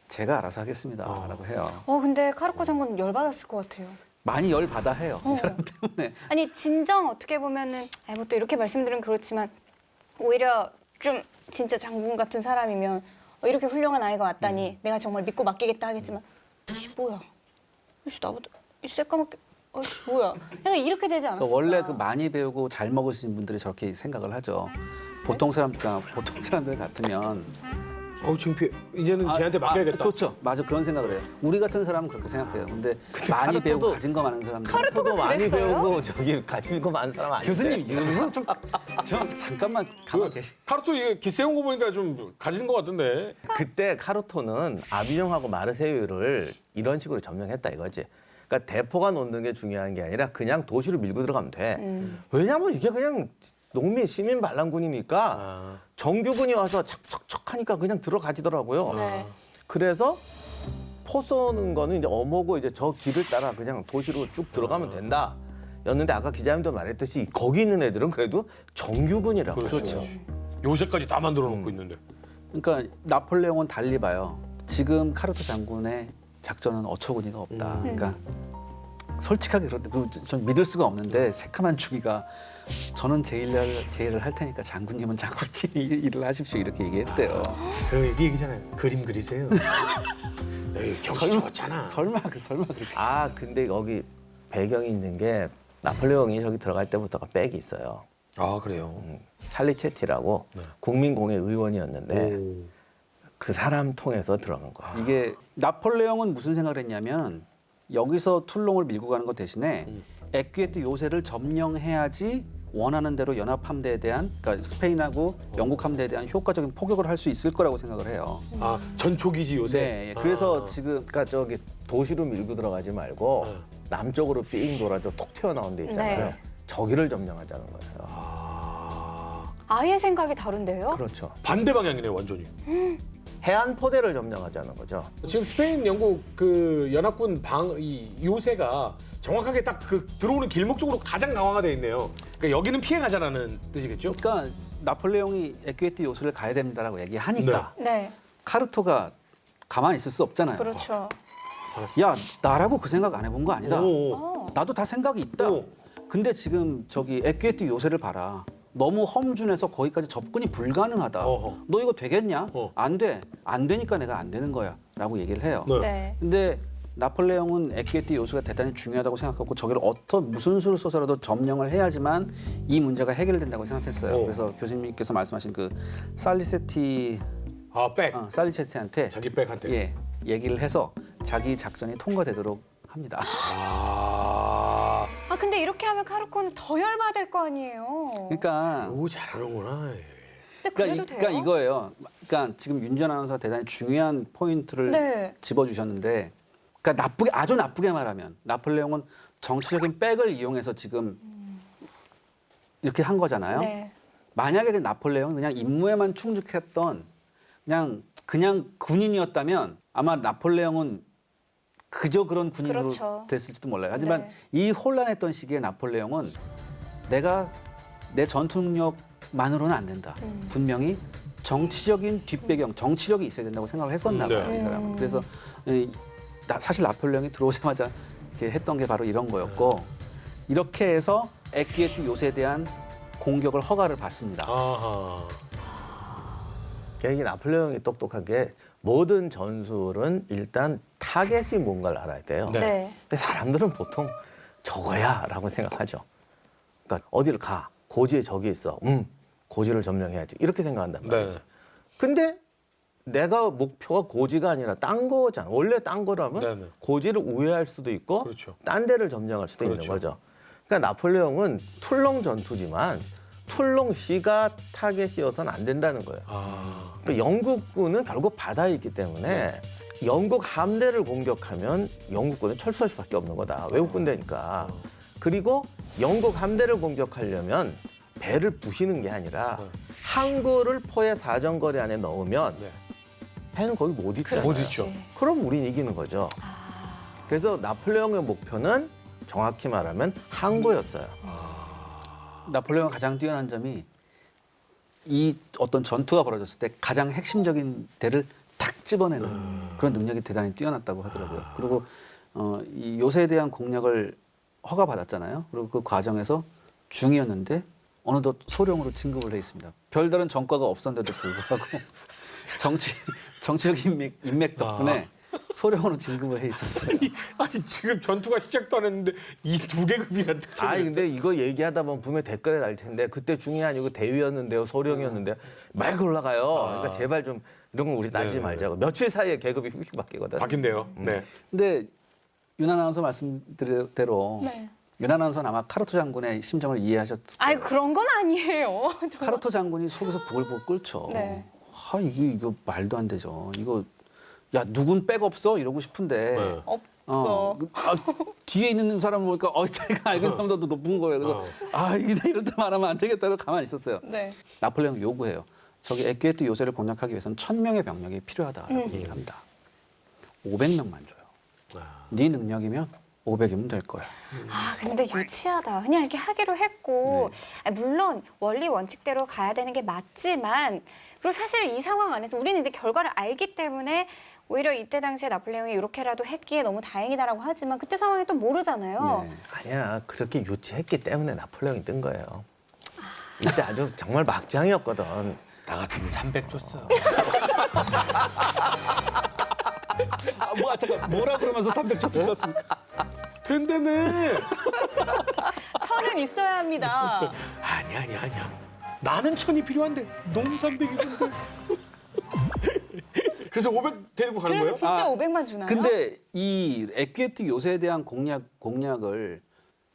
제가 알아서 하겠습니다라고 해요. 근데 카르토 장군 열받았을 것 같아요. 많이 열 받아 해요. 이 사람 때문에. 아니 진정 어떻게 보면은 뭐 또 이렇게 말씀드리면 그렇지만 오히려 좀 진짜 장군 같은 사람이면 이렇게 훌륭한 아이가 왔다니 내가 정말 믿고 맡기겠다 하겠지만 이씨 뭐야? 이씨 나보다 이 새까맣게 이씨 뭐야? 약간 이렇게 되지 않았을까? 그러니까 원래 그 많이 배우고 잘 먹으신 분들이 저렇게 생각을 하죠. 보통 사람들 같으면 창피해. 이제는 쟤한테 맡겨야겠다. 그렇죠. 맞아 그런 생각을 해요. 우리 같은 사람은 그렇게 생각해요. 근데 많이 카르토도- 배우고 가진 거 많은 사람들. 카르토도 많이 그랬어요? 배우고 저기 가지고 많은 사람 아닌데. 교수님 여기서 좀 잠깐만 가만 계시. 카르토 이게 기세운 거 보니까 좀 가진 것 같은데. 그때 카르토는 아비뇽하고 마르세유를 이런 식으로 점령했다 이거지. 그러니까 대포가 놓는 게 중요한 게 아니라 그냥 도시로 밀고 들어가면 돼. 왜냐면 이게 그냥 농민 시민 반란군이니까 정규군이 와서 척척척 하니까 그냥 들어가지더라고요. 네. 그래서 포 쏘는 거는 이제 어모고 이제 저 길을 따라 그냥 도시로 쭉 들어가면 된다. 였는데 아까 기자님도 말했듯이 거기 있는 애들은 그래도 정규군이라고. 그렇죠. 요새까지 다 만들어 놓고 있는데. 그러니까 나폴레옹은 달리 봐요. 지금 카르토 장군의 작전은 어처구니가 없다. 그러니까 솔직하게 전 믿을 수가 없는데 새카만 주기가 저는 제 일을 할 테니까 장군님은 장군님 일을 하십시오 이렇게 얘기했대요. 그 얘기잖아요. 그림 그리세요. 에이, 경치 좋았잖아. 설마 그렇게. 아 근데 여기 배경이 있는 게 나폴레옹이 저기 들어갈 때부터가 백이 있어요. 아 그래요. 살리체티라고 네. 국민공회 의원이었는데 오. 그 사람 통해서 들어간 거야. 이게 나폴레옹은 무슨 생각을 했냐면 여기서 툴롱을 밀고 가는 것 대신에 에퀴에트 요새를 점령해야지 원하는 대로 연합 함대에 대한 그러니까 스페인하고 영국 함대에 대한 효과적인 포격을 할 수 있을 거라고 생각을 해요. 아 전초기지 요새. 네, 예. 그래서 아. 지금 그러니까 저기 도시로 밀고 들어가지 말고 네. 남쪽으로 삥 돌아서 톡 튀어나온 데 있잖아요. 네. 저기를 점령하자는 거예요. 아 아예 생각이 다른데요? 그렇죠. 반대 방향이네요 완전히. 해안 포대를 점령하자는 거죠. 지금 스페인, 영국 그 연합군 이 요새가 정확하게 딱 그 들어오는 길목 쪽으로 가장 강화가 돼 있네요. 그러니까 여기는 피해 가자라는 뜻이겠죠? 그러니까 나폴레옹이 에퀴에트 요새를 가야 됩니다라고 얘기하니까 네, 카르토가 가만히 있을 수 없잖아요. 그렇죠. 야 나라고 그 생각 안 해본 거 아니다. 오. 어. 나도 다 생각이 있다. 오. 근데 지금 저기 에퀴에트 요새를 봐라. 너무 험준해서 거기까지 접근이 불가능하다. 어허. 너 이거 되겠냐? 어. 안 돼. 안 되니까 내가 안 되는 거야. 라고 얘기를 해요. 네. 네. 근데 나폴레옹은 에퀴에트 요새가 대단히 중요하다고 생각하고 저기를 무슨 수를 써서라도 점령을 해야지만 이 문제가 해결된다고 생각했어요. 오. 그래서 교수님께서 말씀하신 그 살리체티, 아 백. 살리체티한테 자기 백한테. 예, 얘기를 해서 자기 작전이 통과되도록 합니다. 아. 아 근데 이렇게 하면 카르코는 더 열받을 거 아니에요. 그러니까 오 잘하는구나. 근데 그래도 돼요? 그러니까 이거예요. 그러니까 지금 윤전 아나운서가 대단히 중요한 포인트를 네. 집어주셨는데, 그러니까 아주 나쁘게 말하면 나폴레옹은 정치적인 백을 이용해서 지금 이렇게 한 거잖아요. 네. 만약에 그 나폴레옹이 그냥 임무에만 충직했던 그냥 군인이었다면 아마 나폴레옹은 그저 그런 군인으로 그렇죠. 됐을지도 몰라요. 하지만 네. 이 혼란했던 시기에 나폴레옹은 내가 내 전투 능력만으로는 안 된다. 분명히 정치적인 뒷배경, 정치력이 있어야 된다고 생각을 했었나 봐요, 네. 이 사람은. 그래서 사실 나폴레옹이 들어오자마자 이렇게 했던 게 바로 이런 거였고, 이렇게 해서 에퀴에트 요새에 대한 공격을 허가를 받습니다. 아하. 이게 나폴레옹이 똑똑한 게 모든 전술은 일단 타겟이 뭔가를 알아야 돼요. 네. 네. 근데 사람들은 보통 저거야라고 생각하죠. 그러니까 어디를 가, 고지에 적이 있어. 고지를 점령해야지. 이렇게 생각한단 말이죠. 네. 근데 내가 목표가 고지가 아니라 딴 거잖아. 원래 딴 거라면 네네. 고지를 우회할 수도 있고 그렇죠. 딴 데를 점령할 수도 그렇죠. 있는 거죠. 그러니까 나폴레옹은 툴롱 전투지만 툴롱시가 타겟이어서는 안 된다는 거예요. 아. 그러니까 영국군은 결국 바다에 있기 때문에 영국 함대를 공격하면 영국군은 철수할 수밖에 없는 거다. 외국 군대니까. 그리고 영국 함대를 공격하려면 배를 부시는 게 아니라 항구를 포의 사정거리 안에 넣으면 네. 배는 거기 못 있잖아요. 못 있죠. 그럼 우린 이기는 거죠. 아, 그래서 나폴레옹의 목표는 정확히 말하면 항구였어요. 나폴레옹의 가장 뛰어난 점이 이 어떤 전투가 벌어졌을 때 가장 핵심적인 데를 탁 집어내는 그런 능력이 대단히 뛰어났다고 하더라고요. 그리고 이 요새에 대한 공략을 허가받았잖아요. 그리고 그 과정에서 중이었는데 어느덧 소령으로 진급을 해 있습니다. 별다른 전과가 없었는데도 불구하고 정치적 인맥 덕분에 소령으로 진급을 해 있었어요. 아니 지금 전투가 시작도 안 했는데 이 두 계급이라는 특징이 아니 근데 이거 얘기하다 보면 분명히 댓글에 날 텐데 그때 중이 아니고 대위였는데요, 소령이었는데요. 막 올라가요. 그러니까 제발 좀 이런 건 우리 따지지 네, 말자고. 며칠 사이에 계급이 휙 바뀌거든. 바뀐대요. 네. 근데 윤 아나운서 말씀대로 네. 윤 아나운서는 아마 카르토 장군의 심정을 이해하셨을 거예요. 아이 그런 건 아니에요. 카르토 장군이 속에서 부글부글 끓죠. 네. 아 이거 말도 안 되죠. 이거 야 누군 백 없어 이러고 싶은데 네. 없어. 뒤에 있는 사람 보니까 자기가 알는 사람보다 더 높은 거예요. 그래서 이럴 때 말하면 안 되겠다고 가만히 있었어요. 네. 나폴레옹이 요구해요. 저기 에퀴에트 요새를 공략하기 위해서는 1000명의 병력이 필요하다라고 얘기를 합니다. 500명만 줘요. 네 능력이면 500이면 될 거야. 아 근데 유치하다. 그냥 이렇게 하기로 했고 아니, 물론 원리 원칙대로 가야 되는 게 맞지만 그리고 사실 이 상황 안에서 우리는 이제 결과를 알기 때문에 오히려 이때 당시에 나폴레옹이 이렇게라도 했기에 너무 다행이다라고 하지만 그때 상황이 또 모르잖아요. 네. 아니야, 그렇게 유치했기 때문에 나폴레옹이 뜬 거예요. 이때 아주 정말 막장이었거든. 나 같으면 300 줬어. 뭐 잠깐 뭐라 그러면서 300 쳤을 것 같습니까? 된다며. 천은 있어야 합니다. 아니야. 나는 1000이 필요한데 너무 300이던데. 그래서 500 데리고 가는 그래서 거예요? 진짜 500만 주나요? 근데 이 에퀴에틱 요새에 대한 공략을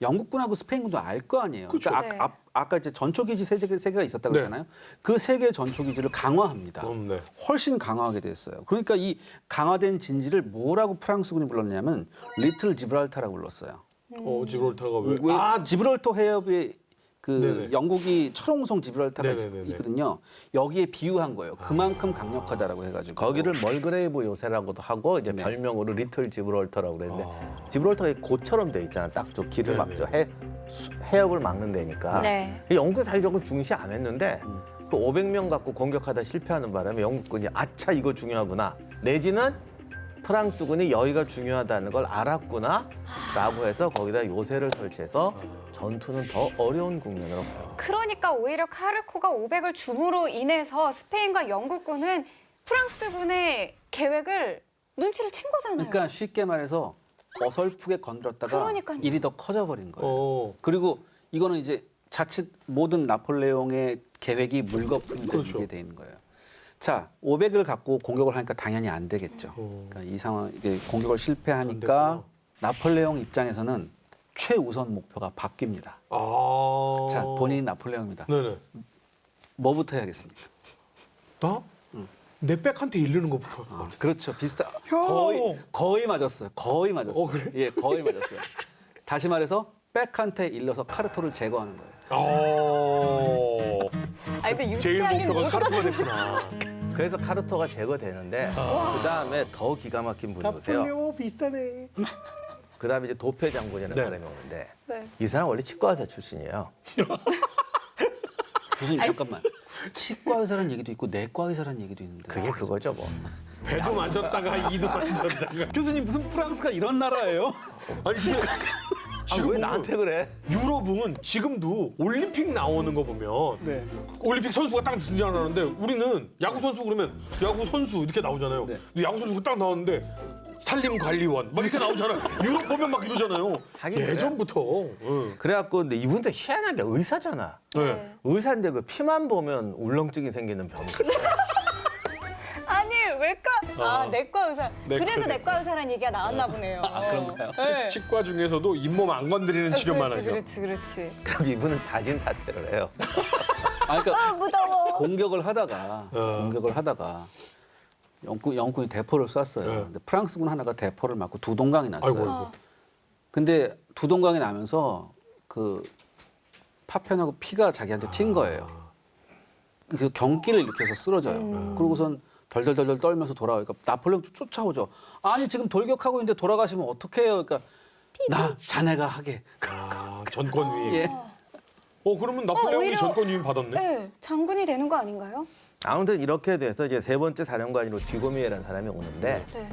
영국군하고 스페인군도 알 거 아니에요. 그쵸. 그러니까 네. 아까 이제 전초기지 세 개가 있었다고 네. 했잖아요. 그 세 개의 전초기지를 강화합니다. 네. 훨씬 강화하게 됐어요. 그러니까 이 강화된 진지를 뭐라고 프랑스군이 불렀냐면 리틀 지브랄타라고 불렀어요. 지브랄타가 왜? 왜 지브랄터 해협에 그 네네. 영국이 철옹성 지브랄타가 네네네네. 있거든요. 여기에 비유한 거예요. 그만큼 강력하다고 해가지고 거기를 멀그레이브 요새라고도 하고 이제 네. 별명으로 리틀 지브롤터라고 그랬는데 지브롤터가 고처럼 돼 있잖아. 딱 저 길을 네네. 막죠. 해협을 막는 데니까. 네. 영국 사실적으로 중시 안 했는데 그 500명 갖고 공격하다 실패하는 바람에 영국군이 아차 이거 중요하구나. 내지는 프랑스군이 여기가 중요하다는 걸 알았구나라고 해서 거기다 요새를 설치해서 전투는 더 어려운 국면으로 가요. 그러니까 오히려 카르코가 500을 줌으로 인해서 스페인과 영국군은 프랑스군의 계획을 눈치를 챈 거잖아요. 그러니까 쉽게 말해서 어설프게 건드렸다가 그러니까요. 일이 더 커져버린 거예요. 어. 그리고 이거는 이제 자칫 모든 나폴레옹의 계획이 물거품이 그렇죠. 되게 돼 있는 거예요. 자, 500을 갖고 공격을 하니까 당연히 안 되겠죠. 그러니까 이 상황 이게 공격을 안 실패하니까 됐구나. 나폴레옹 입장에서는 최우선 목표가 바뀝니다. 아. 자, 본인이 나폴레옹입니다. 네네. 뭐부터 해야겠습니까? 나? 내 백한테 이르는 것부터. 그렇죠. 비슷한 형! 거의 맞았어요. 거의 맞았어요. 그래? 예, 거의 맞았어요. 다시 말해서 백한테 일러서 카르토를 제거하는 거예요. 아 근데 제일 유치하긴 목표가 못하다. 카르토가 됐구나. 그래서 카르토가 제거되는데 그 다음에 더 기가 막힌 분이 오세요. 비슷하네. 그 다음에 이제 도페 장군이라는 네. 사람이 오는데 네. 이 사람 원래 치과 의사 출신이에요. 교수님 잠깐만. 치과 의사라는 얘기도 있고 내과 의사라는 얘기도 있는데. 그게 그거죠 뭐. 배도 만졌다가 이도 만졌다가. 교수님 무슨 프랑스가 이런 나라예요? 아니 지금 왜 보면 나한테 그래? 유럽은 지금도 올림픽 나오는 거 보면 네. 올림픽 선수가 딱 등장하는데 우리는 야구 선수 그러면 야구 선수 이렇게 나오잖아요. 네. 근데 야구 선수가 딱 나왔는데 산림관리원 막 이렇게 나오잖아요. 유럽 보면 막 이러잖아요. 하긴 그래. 예전부터. 응. 그래갖고 근데 이분도 희한하게 의사잖아. 네. 의사인데 그 피만 보면 울렁증이 생기는 병이. 아니 외과 내과 의사. 내과, 그래서 내과. 내과 의사라는 얘기가 나왔나 보네요. 그런가요? 네. 치과 중에서도 잇몸 안 건드리는 치료만 하죠. 그렇지. 그럼 이분은 자진 사퇴를 해요. 아, 그러니까 무더워. 공격을 하다가 영군이 대포를 쐈어요. 네. 근데 프랑스군 하나가 대포를 맞고 두 동강이 났어요. 아이고. 어. 근데 두 동강이 나면서 그 파편하고 피가 자기한테 튄 거예요. 그 경기를 이렇게 해서 쓰러져요. 그러고선 덜덜덜덜 떨면서 돌아와요. 그러니까 나폴레옹 쫓아오죠. 아니 지금 돌격하고 있는데 돌아가시면 어떡해요? 그러니까 나 자네가 하게. 전권 위임. 예. 그러면 나폴레옹이 오히려- 전권 위임 받았네. 네, 장군이 되는 거 아닌가요? 아무튼 이렇게 돼서 이제 세 번째 사령관으로 디고미에라는 사람이 오는데 네.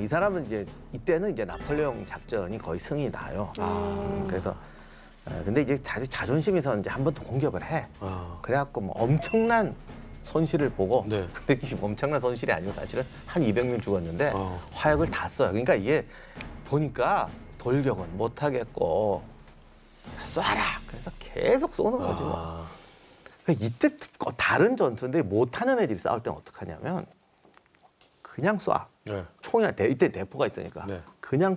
이 사람은 이제 이때는 이제 나폴레옹 작전이 거의 승이 나요. 그래서 근데 이제 자존심이 서 이제 한 번 더 공격을 해. 아. 그래갖고 뭐 엄청난 손실을 보고 네. 근데 지금 엄청난 손실이 아니고 사실은 한 200명 죽었는데 어. 화약을 다 써요. 그러니까 이게 보니까 돌격은 못 하겠고 쏴라. 그래서 계속 쏘는 거지 뭐. 아. 그러니까 이때 다른 전투인데 못하는 애들이 싸울 때는 어떡하냐면 그냥 쏴. 네. 총이 이때 대포가 있으니까 네. 그냥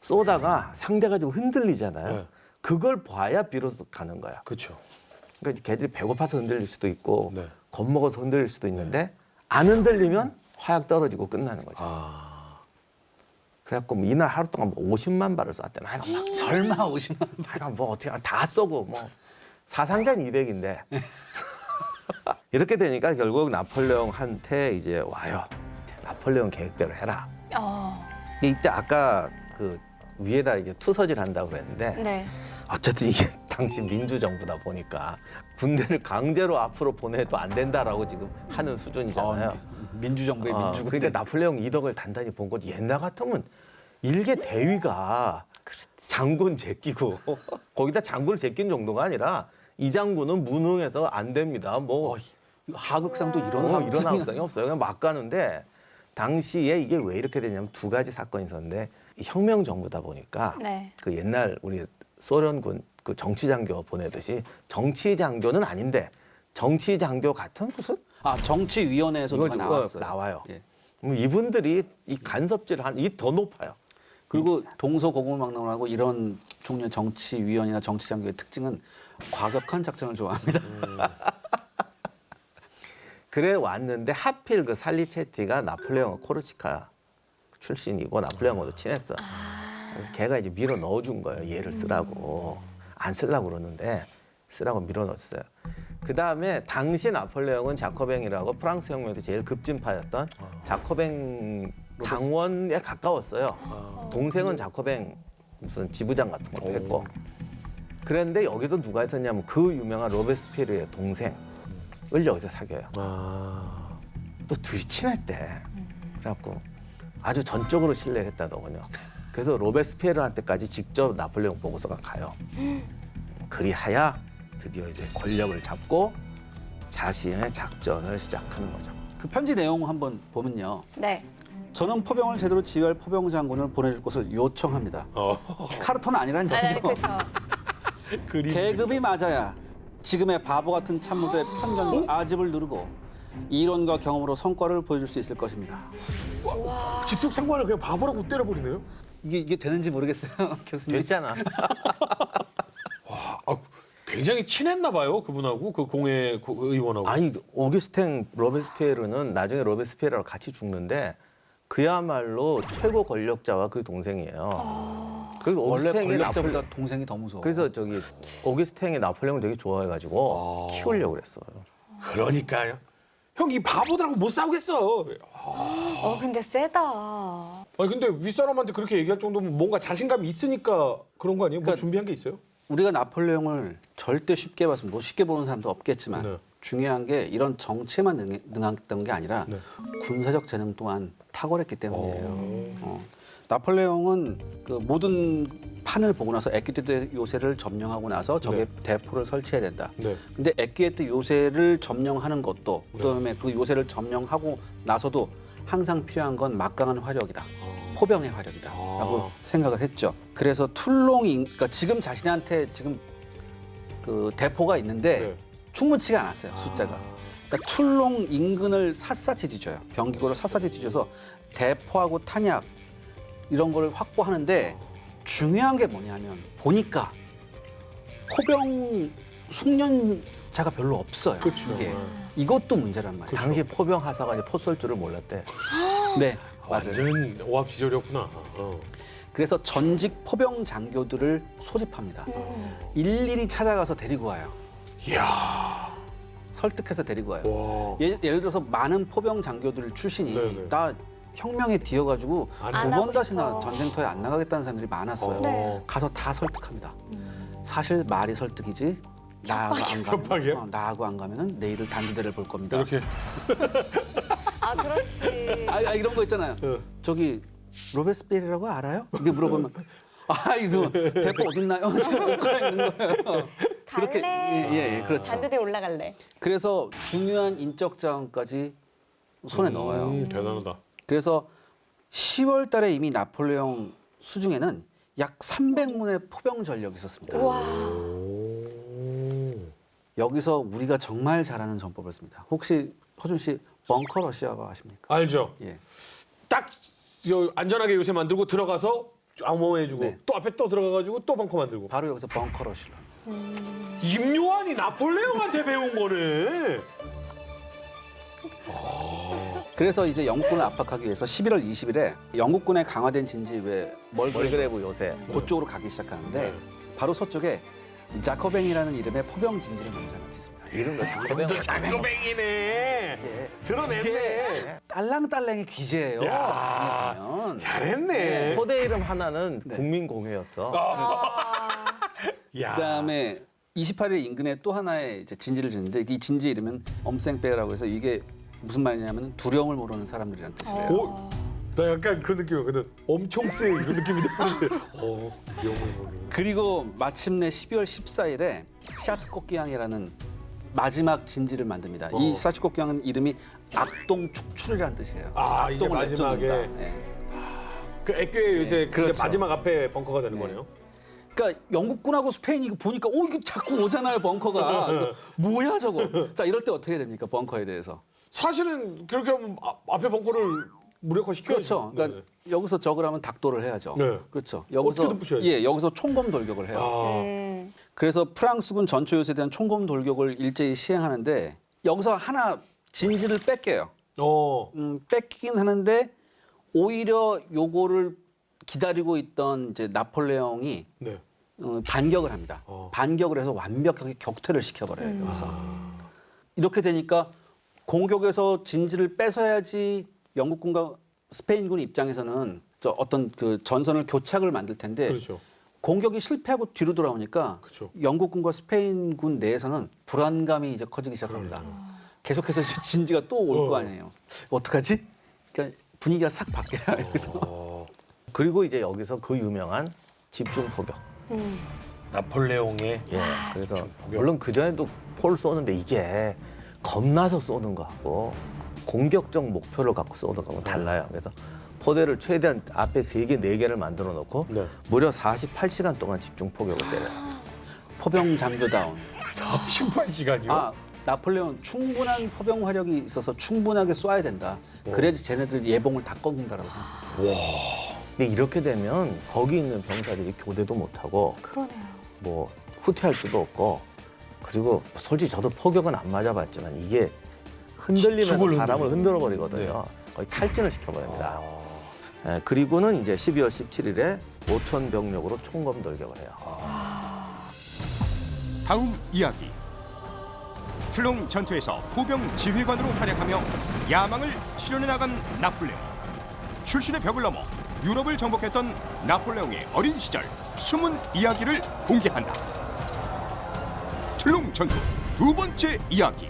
쏘다가 상대가 좀 흔들리잖아요. 네. 그걸 봐야 비로소 가는 거야. 그렇죠. 그러니까 이제 걔들이 배고파서 흔들릴 수도 있고 네. 겁먹어서 흔들릴 수도 있는데 안 흔들리면 화약 떨어지고 끝나는 거죠. 아. 그래갖고 뭐 이날 하루 동안 뭐 50만 발을 쐈대. 막 설마 50만. 하여간 뭐 어떻게 다 쏘고 뭐 사상자는 200인데 이렇게 되니까 결국 나폴레옹한테 이제 와요. 나폴레옹 계획대로 해라. 이때 아까 그 위에다 이제 투서질 한다고 그랬는데 네. 어쨌든 이게 당시 민주정부다 보니까 군대를 강제로 앞으로 보내도 안 된다라고 지금 하는 수준이잖아요. 민주정부의 민주군. 그러니까 나폴레옹 이덕을 단단히 본 거지. 옛날 같으면 일개 대위가 장군 제끼고 거기다 장군을 제낀 정도가 아니라 이 장군은 무능해서 안 됩니다. 뭐 하극상도 이런 이런 하극상이 하극상이 없어요. 그냥 막 가는데 당시에 이게 왜 이렇게 되냐면 두 가지 사건이 있었는데 이 혁명 정부다 보니까 네. 그 옛날 우리 소련군 그 정치 장교 보내듯이 정치 장교는 아닌데 정치 장교 같은 무슨 정치위원회에서 이걸 누가 누가 나왔어요. 나와요. 예. 이분들이 이 간섭질을 한 이 더 높아요. 그리고 동서고금망론하고 이런 종류의 정치위원이나 정치장교의 특징은 과격한 작전을 좋아합니다. 그래 왔는데 하필 그 살리체티가 나폴레옹 코르치카 출신이고 나폴레옹하고도 친했어. 그래서 걔가 이제 밀어 넣어준 거예요. 얘를 쓰라고. 안 쓰려고 그러는데 쓰라고 밀어 넣었어요. 그 다음에 당시 나폴레옹은 자코뱅이라고 프랑스 혁명 때 제일 급진파였던 자코뱅 당원에 가까웠어요. 동생은 자코뱅 무슨 지부장 같은 것도 했고. 그런데 여기도 누가 있었냐면 그 유명한 로베스피에르의 동생을 여기서 사귀어요. 또 둘이 친했대. 그래갖고 아주 전적으로 신뢰를 했다더군요. 그래서 로베스피에르한테까지 직접 나폴레옹 보고서가 가요. 그리하여 드디어 이제 권력을 잡고 자신의 작전을 시작하는 거죠. 그 편지 내용 한번 보면요. 네. 저는 포병을 제대로 지휘할 포병 장군을 보내줄 것을 요청합니다. 카르토는 아니라는 네, 얘기죠. 그렇죠. 계급이 맞아야 지금의 바보 같은 참모들의 편견과 아집을 누르고 이론과 경험으로 성과를 보여줄 수 있을 것입니다. 직속 상관을 그냥 바보라고 때려버리네요. 이게 되는지 모르겠어요, 교수님. 됐잖아. 아, 굉장히 친했나 봐요, 그분하고 그 공회 의원하고. 아니 오규스탱 로베스피에르는 나중에 로베스피에르랑 같이 죽는데 그야말로 최고 권력자와 그 동생이에요. 그래서 원래 오규스탱이 권력자보다 동생이 더 무서워. 그래서 저기 오규스탱이 나폴레옹을 되게 좋아해가지고 키우려고 그랬어요. 그러니까요. 형 이 바보들하고 못 싸우겠어. 근데 세다. 아니 근데 윗사람한테 그렇게 얘기할 정도면 뭔가 자신감이 있으니까 그런 거 아니에요? 뭐 그러니까 준비한 게 있어요? 우리가 나폴레옹을 절대 쉽게 봤으면 뭐 쉽게 보는 사람도 없겠지만 네. 중요한 게 이런 정치에만 능했던 게 아니라 네. 군사적 재능 또한 탁월했기 때문이에요. 나폴레옹은 그 모든 판을 보고 나서 에퀴테트 요새를 점령하고 나서 적의 대포를 설치해야 된다. 네. 근데 에퀴테트 요새를 점령하는 것도 그다음에 그 요새를 점령하고 나서도 항상 필요한 건 막강한 화력이다. 포병의 화력이다라고 생각을 했죠. 그래서 그러니까 지금 자신한테 지금 그 대포가 있는데 네. 충분치가 않았어요, 숫자가. 그러니까 툴롱 인근을 샅샅이 뒤져요. 병기고를 샅샅이 뒤져서 대포하고 탄약 이런 걸 확보하는데 중요한 게 뭐냐면 보니까 포병 숙련자가 별로 없어요. 이게 이것도 문제란 말이에요. 당시 포병 하사관이 포 쏠 줄을 몰랐대. 네, 맞아요. 완전 오합지졸이었구나. 그래서 전직 포병 장교들을 소집합니다. 일일이 찾아가서 데리고 와요. 이야. 설득해서 데리고 와요. 와. 예를 들어서 많은 포병 장교들 출신이 네네. 나 혁명에 뒤어가지고 안 두 하고 번 다시나 싶어. 전쟁터에 안 나가겠다는 사람들이 많았어요. 네. 가서 다 설득합니다. 사실 말이 설득이지 나하고 안 협박이요? 가면 나하고 안 가면은 내일을 단두대를 볼 겁니다. 이렇게. 아, 그렇지. 이런 거 있잖아요. 저기 로베스피에르라고 알아요? 이게 물어보면 이거 대포 어딨나요? 지금 못 가 있는 거예요. 그렇게 갈래? 그렇죠. 단두대 올라갈래. 그래서 중요한 인적 자원까지 손에 넣어요. 대단하다. 그래서 10월 달에 이미 나폴레옹 수중에는 약 300문의 포병 전력이 있었습니다. 와. 여기서 우리가 정말 잘하는 전법을 씁니다. 혹시 허준 씨 벙커 러시아가 아십니까? 알죠. 예. 딱 안전하게 요새 만들고 들어가서 암호해주고 네. 또 앞에 또 들어가가지고 또 벙커 만들고. 바로 여기서 벙커 러시아. 임요한이 나폴레옹한테 배운 거네. 그래서 이제 영국군을 압박하기 위해서 11월 20일에 영국군의 강화된 진지 왜 멀그레브 요새. 그쪽으로 가기 시작하는데 네. 바로 서쪽에 자코뱅이라는 이름의 포병 진지를 먼저 짓습니다. 이름도 장거뱅. 장거뱅이네. 예. 드러냈네. 딸랑딸랑이 귀재예요. 야. 보면. 잘했네. 포대 이름 하나는 네. 국민공회였어. 야. 그다음에 28일 인근에 또 하나의 이제 진지를 짓는데 이 진지 이름은 엄생빼라고 해서 이게 무슨 말이냐면 두려움을 모르는 사람들이란 뜻이래요. 오, 나 약간 그런 느낌이거든. 엄청 세 이런 느낌이 드는데. 명을 모르는. 그리고 마침내 12월 14일에 샤츠코키항이라는 마지막 진지를 만듭니다. 이 샤츠코키항은 이름이 악동 축출이라는 뜻이에요. 아, 이게 악동을 마지막에. 내쫓는다. 네. 그 액괴 요새 그게 그렇죠. 마지막 앞에 벙커가 되는 네. 거네요. 그러니까 영국군하고 스페인이 이거 보니까 이거 자꾸 오잖아요 벙커가. 그래서 뭐야 저거. 자 이럴 때 어떻게 됩니까 벙커에 대해서. 사실은 그렇게 하면 앞에 벙커를 무력화시켜야죠. 그렇죠. 그러니까 여기서 적을 하면 닭도를 해야죠. 네. 그렇죠. 여기서 어떻게든 부셔야죠. 예, 여기서 총검 돌격을 해요. 아, 그래서 프랑스군 전초 요새에 대한 총검 돌격을 일제히 시행하는데 여기서 하나 진지를 뺏겨요. 뺏기긴 하는데 오히려 요거를 기다리고 있던 이제 나폴레옹이 네. 반격을 합니다. 반격을 해서 완벽하게 격퇴를 시켜버려요. 여기서 이렇게 되니까 공격에서 진지를 뺏어야지 영국군과 스페인군 입장에서는 저 어떤 그 전선을 교착을 만들 텐데 그렇죠. 공격이 실패하고 뒤로 돌아오니까 그렇죠. 영국군과 스페인군 내에서는 불안감이 이제 커지기 시작합니다. 계속해서 이제 진지가 또 올 거 아니에요. 어떡하지? 그러니까 분위기가 싹 바뀌어요. 여기서. 그리고 이제 여기서 그 유명한 집중 포격. 나폴레옹의 예. 그래서 포격. 물론 그 전에도 포를 쏘는데 이게 겁나서 쏘는 거하고 공격적 목표를 갖고 쏘는 거하고 달라요. 그래서 포대를 최대한 앞에 3개, 4개를 만들어 놓고 네. 무려 48시간 동안 집중 포격을 때려요. 포병 장교다운. 18시간이요? 아, 나폴레옹 충분한 포병 화력이 있어서 충분하게 쏴야 된다. 그래야지 쟤네들 예봉을 다 꺾는다라고 생각했어요. 근데 이렇게 되면 거기 있는 병사들이 교대도 못하고 그러네요. 뭐 후퇴할 수도 없고 그리고 솔직히 저도 포격은 안 맞아봤지만 이게 흔들리면 죽을 사람을 흔들죠. 흔들어 버리거든요. 거의 탈진을 시켜버립니다. 예, 그리고는 이제 12월 17일에 5천 병력으로 총검 돌격을 해요. 다음 이야기. 틀롱 전투에서 포병 지휘관으로 활약하며 야망을 실현해 나간 나폴레옹. 출신의 벽을 넘어 유럽을 정복했던 나폴레옹의 어린 시절 숨은 이야기를 공개한다. 틀롱 전투 두 번째 이야기.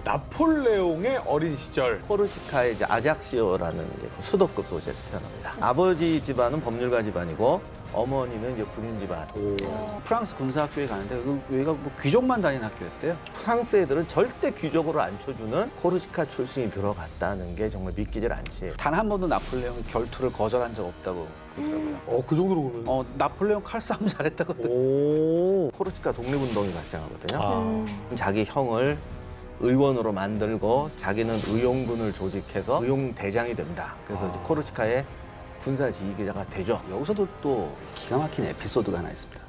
나폴레옹의 어린 시절. 코르시카의 이제 아작시오라는 이제 그 수도급 도시에서 태어납니다. 아버지 집안은 법률가 집안이고 어머니는 이제 군인 집안. 프랑스 군사학교에 가는데 여기가 뭐 귀족만 다니는 학교였대요. 프랑스 애들은 절대 귀족으로 앉혀주는 코르시카 출신이 들어갔다는 게 정말 믿기질 않지. 단 한 번도 나폴레옹이 결투를 거절한 적 없다고 그러더라고요. 그 정도로 그러면. 나폴레옹 칼싸움 잘했다고. 오. 코르시카 독립운동이 발생하거든요. 아. 자기 형을 의원으로 만들고 자기는 의용군을 조직해서 의용대장이 됩니다. 그래서 이제 코르시카의 군사 지휘기자가 되죠. 여기서도 또 기가 막힌 에피소드가 하나 있습니다.